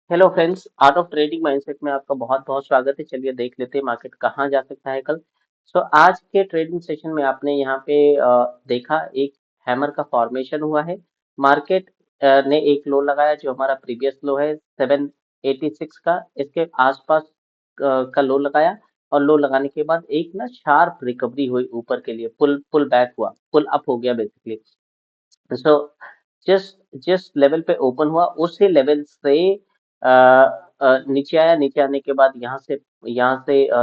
Hello friends, art of trading mindset में आपका बहुत बहुत स्वागत है। चलिए देख लेते हैं मार्केट कहाँ जा सकता है कल। आज के ट्रेडिंग सेशन में आपने यहाँ पे देखा एक हैमर का फॉर्मेशन हुआ है। मार्केट ने एक लो लगाया जो हमारा प्रीवियस लो है 786 का, इसके आसपास का लो लगाया। और लो लगाने के बाद एक ना शार्प रिकवरी हुई ऊपर के लिए, पुल पुल बैक हुआ, पुल अप हो गया बेसिकली। सो जिस जिस लेवल पे ओपन हुआ उसी लेवल से नीचे आया। नीचे आने के बाद यहाँ से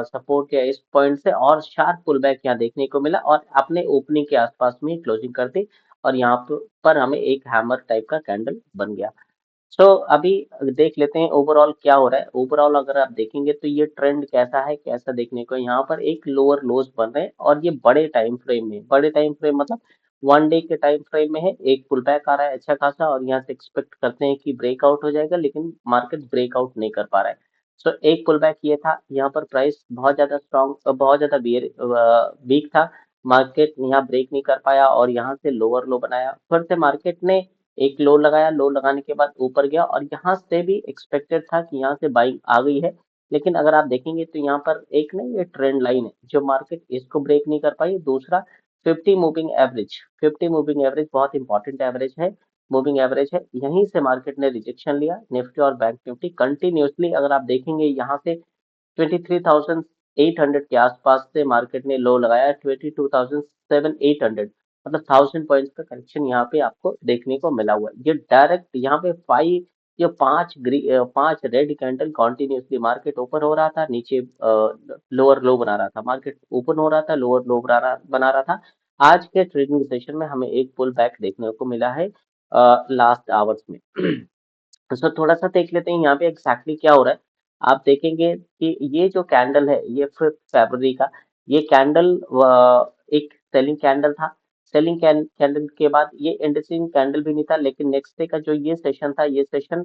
सपोर्ट किया इस पॉइंट से, और शार्प पुल बैक यहाँ देखने को मिला और अपने ओपनिंग के आसपास में क्लोजिंग कर दी। और यहाँ पर हमें एक हैमर टाइप का कैंडल बन गया। अभी देख लेते हैं ओवरऑल क्या हो रहा है। ओवरऑल अगर आप देखेंगे तो ये ट्रेंड कैसा है, कैसा देखने को यहाँ पर एक लोअर लोज बन रहे हैं, और ये बड़े टाइम फ्रेम मतलब 1 डे के टाइम फ्रेम में है। एक पुल बैक आ रहा है अच्छा खासा, और यहाँ से एक्सपेक्ट करते हैं कि ब्रेकआउट हो जाएगा, लेकिन मार्केट ब्रेकआउट नहीं कर पा रहा है। एक पुल बैक ये था, यहाँ पर प्राइस बहुत ज्यादा स्ट्रॉन्ग, बहुत ज्यादा वीक था। मार्केट यहाँ ब्रेक नहीं कर पाया और यहाँ से लोअर लो बनाया। फिर से मार्केट ने एक लो लगाया, लो लगाने के बाद ऊपर गया, और यहाँ से भी एक्सपेक्टेड था कि यहाँ से बाइंग आ गई है। लेकिन अगर आप देखेंगे तो यहाँ पर एक ना ये ट्रेंड लाइन है जो मार्केट इसको ब्रेक नहीं कर पाई। दूसरा 50 मूविंग एवरेज बहुत इंपॉर्टेंट एवरेज है, मूविंग एवरेज है। यहीं से मार्केट ने रिजेक्शन लिया। निफ्टी और बैंक निफ्टी कंटिन्यूअसली अगर आप देखेंगे यहाँ से 23,800 के आसपास से मार्केट ने लो लगाया, 22,700-800, मतलब 1000 पॉइंट्स का करेक्शन यहाँ पे आपको देखने को मिला हुआ है। ये डायरेक्ट यहाँ पे पांच रेड कैंडल कॉन्टिन्यूसली मार्केट ऊपर हो रहा था, नीचे लोअर लो बना रहा था, मार्केट ओपन हो रहा था, लोअर लो बना रहा था। आज के ट्रेडिंग सेशन में हमें एक पुल बैक देखने को मिला है लास्ट आवर्स में। थोड़ा सा देख लेते हैं यहाँ पे एग्जैक्टली क्या हो रहा है। आप देखेंगे कि ये जो कैंडल है ये 5 फरवरी का, ये कैंडल एक सेलिंग कैंडल था। सेलिंग कैंडल के बाद ये इंटरेस्टिंग कैंडल भी नहीं था, लेकिन नेक्स्ट डे का जो ये सेशन था, ये सेशन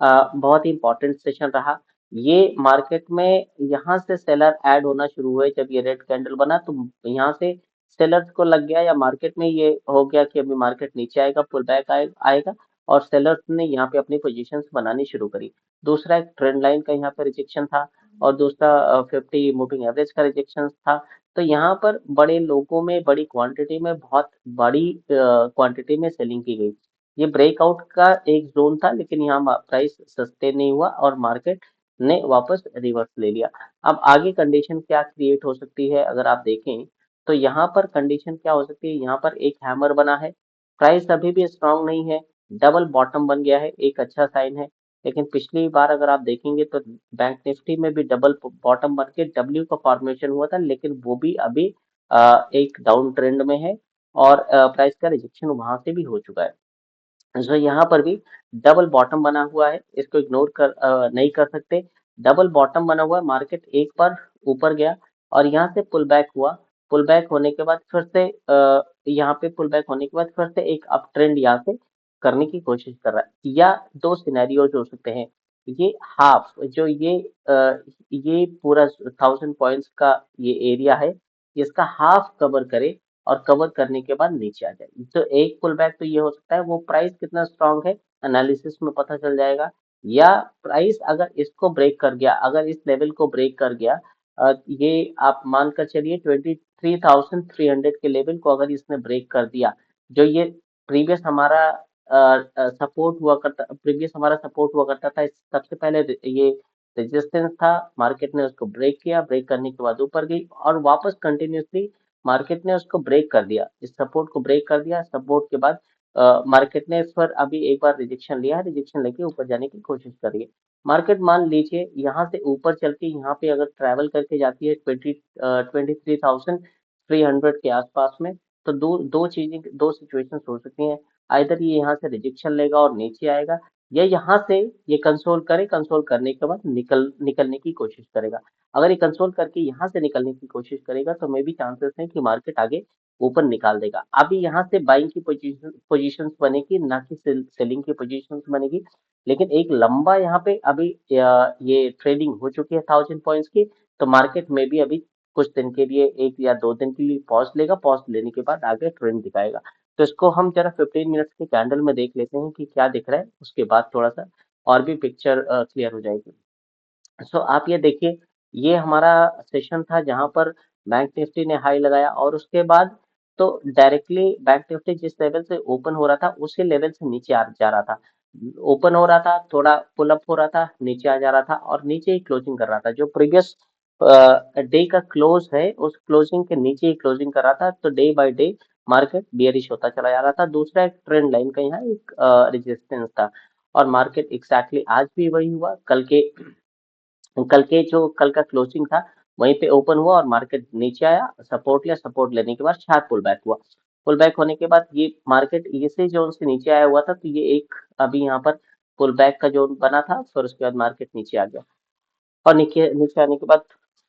बहुत ही इंपॉर्टेंट सेशन रहा। ये मार्केट में यहाँ से सेलर ऐड होना शुरू हुए। जब ये रेड कैंडल बना तो यहाँ से सेलर्स को लग गया, या मार्केट में ये हो गया कि अभी मार्केट नीचे आएगा, पुल बैक आएगा, और सेलर्स ने यहाँ पे अपनी पोजीशंस बनानी शुरू करी। दूसरा एक ट्रेंड लाइन का यहाँ पे रिजेक्शन था, और दूसरा 50 मूविंग एवरेज का रिजेक्शन था। तो यहाँ पर बड़े लोगों में, बड़ी क्वांटिटी में, बहुत बड़ी क्वांटिटी में सेलिंग की गई। ये ब्रेकआउट का एक जोन था, लेकिन यहाँ प्राइस सस्टेन नहीं हुआ और मार्केट ने वापस रिवर्स ले लिया। अब आगे कंडीशन क्या क्रिएट हो सकती है अगर आप देखें, तो यहाँ पर कंडीशन क्या हो सकती है। यहाँ पर एक हैमर बना है, प्राइस अभी भी स्ट्रांग नहीं है, डबल बॉटम बन गया है, एक अच्छा साइन है। लेकिन पिछली बार अगर आप देखेंगे तो बैंक निफ्टी में भी डबल बॉटम बन के डब्ल्यू का फॉर्मेशन हुआ था, लेकिन वो भी अभी एक डाउन ट्रेंड में है, और प्राइस का रिजेक्शन वहां से भी हो चुका है। यहाँ पर भी डबल बॉटम बना हुआ है, इसको इग्नोर नहीं कर सकते। डबल बॉटम बना हुआ है, मार्केट एक बार ऊपर गया और यहाँ से पुल बैक हुआ। पुल बैक होने के बाद फिर से यहाँ पे पुल बैक होने के बाद फिर से एक अप ट्रेंड यहाँ से करने की कोशिश कर रहा है। या दो सिनेरियोज हो सकते हैं। ये हाफ जो ये पूरा 1000 पॉइंट्स का ये एरिया है, इसका हाफ कवर करे और कवर करने के बाद नीचे आ जाए। तो एक पुल बैक तो ये हो सकता है, वो प्राइस कितना स्ट्रांग है एनालिसिस में पता चल जाएगा। या प्राइस अगर इसको ब्रेक कर गया, अगर इस लेवल को ब्रेक कर गया, ये आप मान कर चलिए 23,300 के लेवल को अगर इसने ब्रेक कर दिया, जो ये प्रीवियस हमारा सपोर्ट हुआ करता था, सबसे पहले ये रेजिस्टेंस था, मार्केट ने उसको ब्रेक किया, ब्रेक करने के बाद ऊपर गई और वापस कंटिन्यूसली मार्केट ने उसको ब्रेक कर दिया, इस सपोर्ट को ब्रेक कर दिया। सपोर्ट के बाद मार्केट ने इस पर अभी एक बार रिजेक्शन लिया है, रिजेक्शन लेके ऊपर जाने की कोशिश कर रही है। मार्केट मान लीजिए यहाँ से ऊपर चल के यहाँ पे अगर ट्रैवल करके जाती है 23,300 के आसपास में, तो दो सिचुएशन हो सकती हैं। आइदर ये यहाँ से रिजेक्शन लेगा और नीचे आएगा, या यहाँ से ये कंसोल करने के बाद निकलने की कोशिश करेगा। अगर ये कंसोल करके यहाँ से निकलने की कोशिश करेगा तो मे भी चांसेस हैं कि मार्केट आगे ऊपर निकाल देगा। अभी यहाँ से बाइंग की पोजीशंस बनेगी, ना कि सेलिंग की पोजीशंस बनेगी। लेकिन एक लंबा यहाँ पे अभी ये ट्रेडिंग हो चुकी है 1000 पॉइंट्स की, तो मार्केट में भी अभी कुछ दिन के लिए, 1 या 2 दिन के लिए पॉज लेगा। पॉज लेने के बाद आगे ट्रेंड दिखाएगा। तो इसको हम जरा 15 मिनट्स के कैंडल में देख लेते हैं कि क्या दिख रहा है, उसके बाद थोड़ा सा और भी पिक्चर क्लियर हो जाएगी। सो आप ये देखिए, ये हमारा सेशन था जहां पर बैंक निफ्टी ने हाई लगाया और उसके बाद तो डायरेक्टली बैंक निफ्टी जिस लेवल से ओपन हो रहा था उसी लेवल से नीचे आ जा रहा था। ओपन हो रहा था, थोड़ा पुल अप हो रहा था, नीचे आ जा रहा था और नीचे ही क्लोजिंग कर रहा था। जो प्रीवियस डे का क्लोज है उस क्लोजिंग के नीचे ही क्लोजिंग कर रहा था। तो day by day market bearish होता चला जा रहा था। दूसरा एक ट्रेंड लाइन का यहाँ एक रेजिस्टेंस था और मार्केट एग्जैक्टली आज भी वही हुआ। कल का क्लोजिंग था वहीं पे ओपन हुआ और मार्केट नीचे आया, सपोर्ट लिया, सपोर्ट लेने के बाद शार्प पुल बैक हुआ। पुल बैक होने के बाद ये मार्केट इसी जोन से नीचे आया हुआ था, तो ये एक अभी यहाँ पर पुल बैक का जोन बना था, फिर उसके बाद मार्केट नीचे आ गया और नीचे नीचे आने के बाद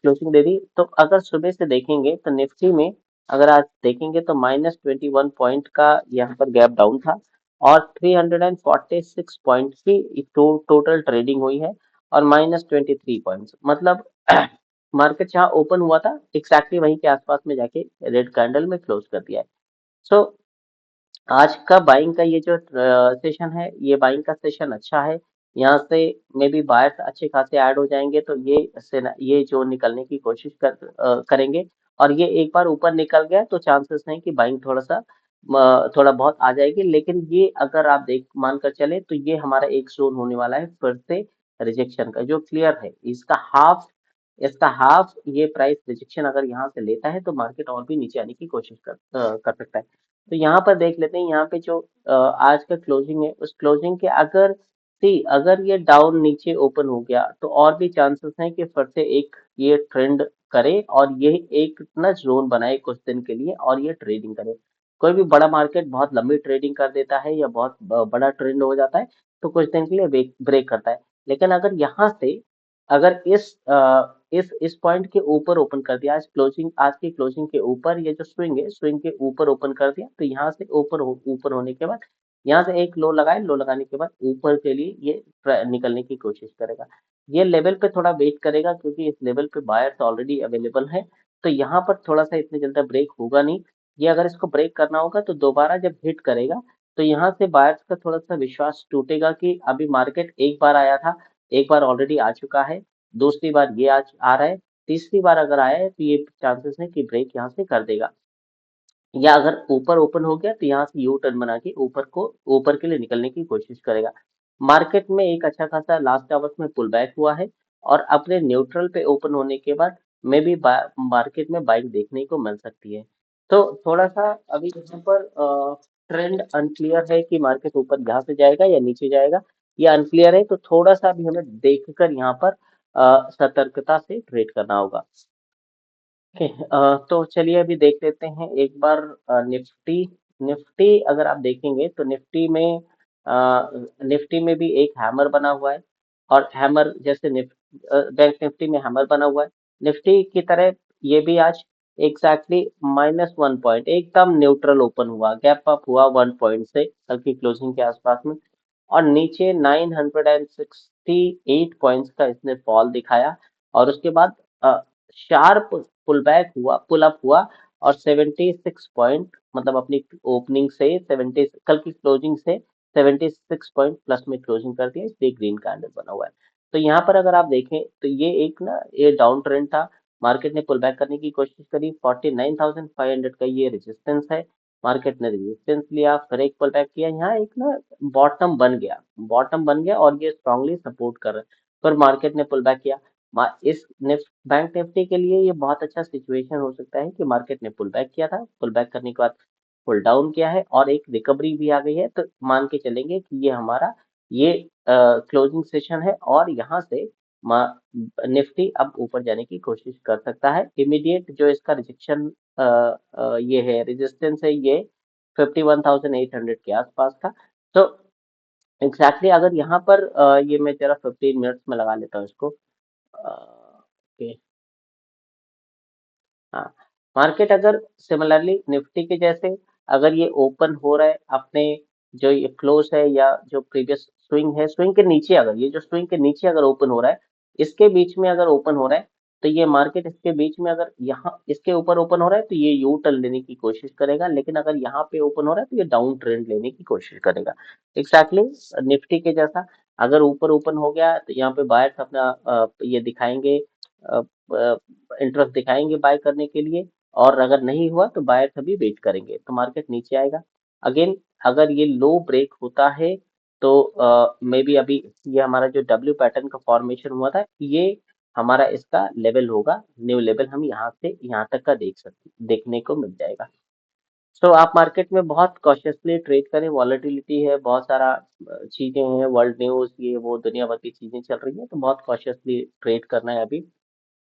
क्लोजिंग दे दी। तो अगर सुबह से देखेंगे तो निफ्टी में अगर आज देखेंगे तो -21 पॉइंट का यहाँ पर गैप डाउन था और 346 पॉइंट की टोटल ट्रेडिंग हुई है और -23 पॉइंट, मतलब मार्केट जहाँ ओपन हुआ था एग्जैक्टली वहीं के आसपास में जाके रेड कैंडल में क्लोज कर दिया है। सो आज का बाइंग का ये जो सेशन है, ये बाइंग का सेशन अच्छा है। यहाँ से मे बी बायर्स अच्छे खासे ऐड हो जाएंगे, तो ये जो निकलने की कोशिश करेंगे और ये एक बार ऊपर निकल गया तो चांसेस हैं कि बाइंग थोड़ा बहुत आ जाएगी। लेकिन ये अगर आप देख मानकर चले तो ये हमारा एक जोन होने वाला है फिर से रिजेक्शन का, जो क्लियर है। इसका हाफ ये प्राइस रिजेक्शन अगर यहाँ से लेता है तो मार्केट और भी नीचे आने की कोशिश कर सकता है। तो यहाँ पर देख लेते हैं, यहाँ पे जो आज का क्लोजिंग है उस क्लोजिंग के अगर ये डाउन नीचे ओपन हो गया तो और भी चांसेस हैं कि फिर से एक ये ट्रेंड करे और ये एक ना जोन बनाए कुछ दिन के लिए और ये ट्रेडिंग करे। कोई भी बड़ा मार्केट बहुत लंबी ट्रेडिंग कर देता है या बहुत बड़ा ट्रेंड हो जाता है तो कुछ दिन के लिए ब्रेक करता है। लेकिन अगर यहाँ से अगर इस पॉइंट के ऊपर ओपन कर दिया, आज की क्लोजिंग के ऊपर ये जो स्विंग है, स्विंग के ऊपर ओपन कर दिया, तो यहाँ से ऊपर होने के बाद यहाँ से एक लो लगाए, लो लगाने के बाद ऊपर के लिए ये निकलने की कोशिश करेगा। ये लेवल पे थोड़ा वेट करेगा क्योंकि इस लेवल पे बायर्स ऑलरेडी अवेलेबल है। तो यहाँ पर थोड़ा सा इतनी जल्दी ब्रेक होगा नहीं। ये अगर इसको ब्रेक करना होगा तो दोबारा जब हिट करेगा तो यहाँ से बायर्स का थोड़ा सा विश्वास टूटेगा कि अभी मार्केट एक बार आया था, एक बार ऑलरेडी आ चुका है, दूसरी बार ये आज आ रहा है, तीसरी बार अगर आया है तो ये चांसेस है कि ब्रेक यहाँ से कर देगा। या अगर ऊपर ओपन हो गया तो यहाँ से यू टर्न बना के ऊपर के लिए निकलने की कोशिश करेगा। मार्केट में एक अच्छा खासा लास्ट आवर्स में पुल बैक हुआ है और अपने न्यूट्रल पे ओपन होने के बाद में भी मार्केट में बाइंग देखने को मिल सकती है। तो थोड़ा सा अभी यहाँ पर ट्रेंड अनक्लियर है कि मार्केट ऊपर यहाँ से जाएगा या नीचे जाएगा, ये अनक्लियर है। तो थोड़ा सा अभी हमें देखकर यहाँ पर सतर्कता से ट्रेड करना होगा। ओके, तो चलिए अभी देख लेते हैं एक बार निफ्टी। निफ्टी अगर आप देखेंगे तो निफ्टी में भी एक हैमर बना हुआ है और हैमर जैसे बैंक निफ्टी में हैमर बना हुआ है, निफ्टी की तरह ये भी आज एग्जैक्टली -1 पॉइंट एकदम न्यूट्रल ओपन हुआ, गैप अप हुआ 1 पॉइंट से कल की क्लोजिंग के आसपास में और नीचे 968 पॉइंट्स का इसने फॉल दिखाया और उसके बाद शार्प पुल अप हुआ और 76 पॉइंट, मतलब अपनी ओपनिंग से 70 कल की क्लोजिंग से 76 पॉइंट प्लस में क्लोजिंग कर दिया, इसलिए ग्रीन कैंडल बना हुआ है। तो यहाँ पर अगर आप देखें तो ये डाउन ट्रेंड था, मार्केट ने पुल बैक करने की कोशिश करी, 49,500 का ये रेजिस्टेंस है, मार्केट ने रेजिस्टेंस लिया, फिर एक पुल बैक किया, यहाँ एक ना बॉटम बन गया और ये स्ट्रांगली सपोर्ट कर रहा है। फिर मार्केट ने पुल बैक किया। बैंक निफ्टी के लिए ये बहुत अच्छा सिचुएशन हो सकता है कि मार्केट ने पुल बैक किया था, पुल बैक करने के बाद पुल डाउन किया है और एक रिकवरी भी आ गई है, तो मान के चलेंगे कि ये हमारा ये क्लोजिंग सेशन है और यहाँ से निफ्टी अब ऊपर जाने की कोशिश कर सकता है। इमीडिएट जो इसका रिजेक्शन ये है, रेजिस्टेंस है, ये 51,800 के आसपास का। तो एग्जैक्टली अगर यहाँ पर ये मैं जरा 15 मिनट्स में लगा लेता हूँ इसको। ओके, हाँ, मार्केट अगर सिमिलरली निफ्टी के जैसे अगर ये ओपन हो रहा है अपने जो ये क्लोज है या जो प्रीवियस स्विंग है, स्विंग के नीचे अगर ये जो स्विंग के नीचे अगर ओपन हो रहा है, इसके बीच में अगर ओपन हो रहा है तो ये मार्केट इसके बीच में अगर यहाँ इसके ऊपर ओपन हो रहा है तो ये यू टर्न लेने की कोशिश करेगा। लेकिन अगर यहाँ पे ओपन हो रहा है तो ये डाउन ट्रेंड लेने की कोशिश करेगा, एग्जैक्टली निफ्टी के जैसा। अगर ऊपर ओपन हो गया तो यहाँ पे बायर्स अपना ये दिखाएंगे, इंटरेस्ट दिखाएंगे बाय करने के लिए, और अगर नहीं हुआ तो बायर्स अभी वेट करेंगे तो मार्केट नीचे आएगा। अगेन अगर ये लो ब्रेक होता है तो मे बी अभी ये हमारा जो डब्ल्यू पैटर्न का फॉर्मेशन हुआ था, ये हमारा इसका लेवल होगा, न्यू लेवल हम यहाँ से यहाँ तक का देखने को मिल जाएगा। सो आप मार्केट में बहुत कॉशियसली ट्रेड करें, वॉलेटिलिटी है, बहुत सारा चीजें हैं, वर्ल्ड न्यूज ये वो दुनिया भर की चीजें चल रही हैं, तो बहुत कॉशियसली ट्रेड करना है अभी।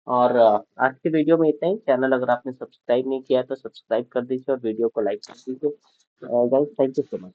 और आज की वीडियो में इतना ही। चैनल अगर आपने सब्सक्राइब नहीं किया तो सब्सक्राइब कर दीजिए और वीडियो को लाइक कर दीजिए। Guys, thank you so much.